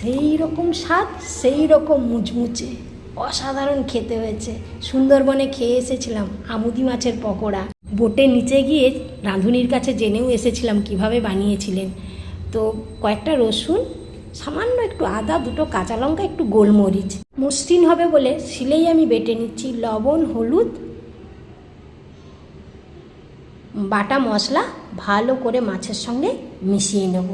সেই রকম স্বাদ, সেই রকম মুচমুচে, অসাধারণ খেতে হয়েছে। সুন্দরবনে খেয়ে এসেছিলাম আমুদি মাছের পকোড়া। বোটের নিচে গিয়ে রাঁধুনির কাছে জেনেও এসেছিলাম কিভাবে বানিয়েছিলেন। তো কয়েকটা রসুন, সামান্য একটু আদা, দুটো কাঁচা লঙ্কা, একটু গোলমরিচ, মসৃণ হবে বলে শিলেই আমি বেটে নিচ্ছি। লবণ, হলুদ, বাটা মশলা ভালো করে মাছের সঙ্গে মিশিয়ে নেব,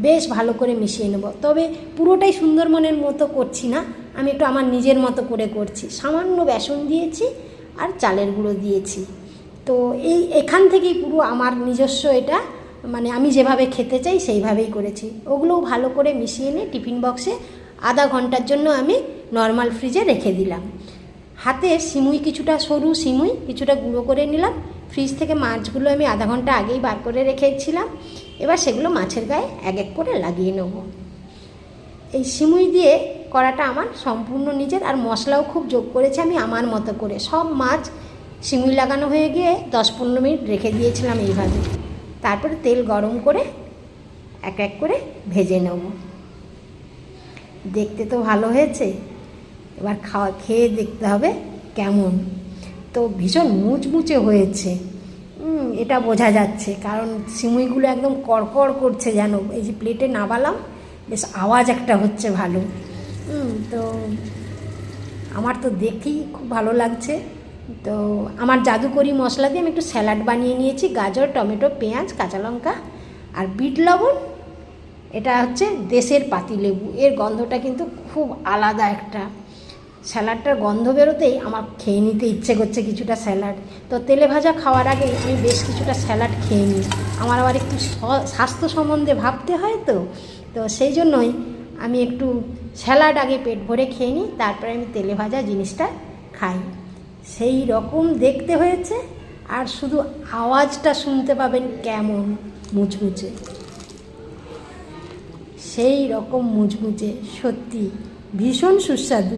বেশ ভালো করে মিশিয়ে নেব। তবে পুরোটাই সুন্দরবনের মতো করছি না, আমি একটু আমার নিজের মতো করে করছি। সামান্য বেসন দিয়েছি আর চালের গুঁড়ো দিয়েছি। তো এখান থেকেই পুরো আমার নিজস্ব, এটা মানে আমি যেভাবে খেতে চাই সেইভাবেই করেছি। ওগুলোও ভালো করে মিশিয়ে নিয়ে টিফিন বক্সে আধা ঘন্টার জন্য আমি নর্মাল ফ্রিজে রেখে দিলাম। হাতে সিমুই, কিছুটা সরু সিমুই কিছুটা গুঁড়ো করে নিলাম। ফ্রিজ থেকে মাছগুলো আমি আধা ঘন্টা আগেই বার করে রেখেছিলাম। এবার সেগুলো মাছের গায়ে এক এক করে লাগিয়ে নেব। এই সিমুই দিয়ে করাটা আমার সম্পূর্ণ নিজের, আর মশলাও খুব যোগ করেছি আমি আমার মতো করে। সব মাছ সিমুই লাগানো হয়ে গিয়ে 10-15 মিনিট রেখে দিয়েছিলাম এইভাবে। তারপরে তেল গরম করে এক এক করে ভেজে নেব। দেখতে তো ভালো হয়েছে, এবার খেয়ে দেখতে হবে কেমন। তো ভীষণ মুচমুচে হয়েছে, এটা বোঝা যাচ্ছে, কারণ সিমুইগুলো একদম কড়কড় করছে যেন। এই যে প্লেটে নামালাম, বেশ আওয়াজ একটা হচ্ছে ভালো। তো আমার তো দেখেই খুব ভালো লাগছে। তো আমার জাদুকরি মশলা দিয়ে আমি একটু স্যালাড বানিয়ে নিয়েছি। গাজর, টমেটো, পেঁয়াজ, কাঁচা লঙ্কা আর বিট লবণ। এটা হচ্ছে দেশের পাতিলেবু, এর গন্ধটা কিন্তু খুব আলাদা একটা। স্যালাডটার গন্ধ বেরোতেই আমার খেয়ে নিতে ইচ্ছে করছে কিছুটা স্যালাড। তো তেলে ভাজা খাওয়ার আগে আমি বেশ কিছুটা স্যালাড খেয়ে নিই। আমার আবার একটু স্বাস্থ্য সম্বন্ধে ভাবতে হয়, তো সেই জন্যই আমি একটু স্যালাড আগে পেট ভরে খেয়ে নিই, তারপরে আমি তেলে ভাজা জিনিসটা খাই। সেই রকম দেখতে হয়েছে, আর শুধু আওয়াজটা শুনতে পাবেন কেমন মুচমুচে, সেই রকম মুচমুচে, সত্যি ভীষণ সুস্বাদু।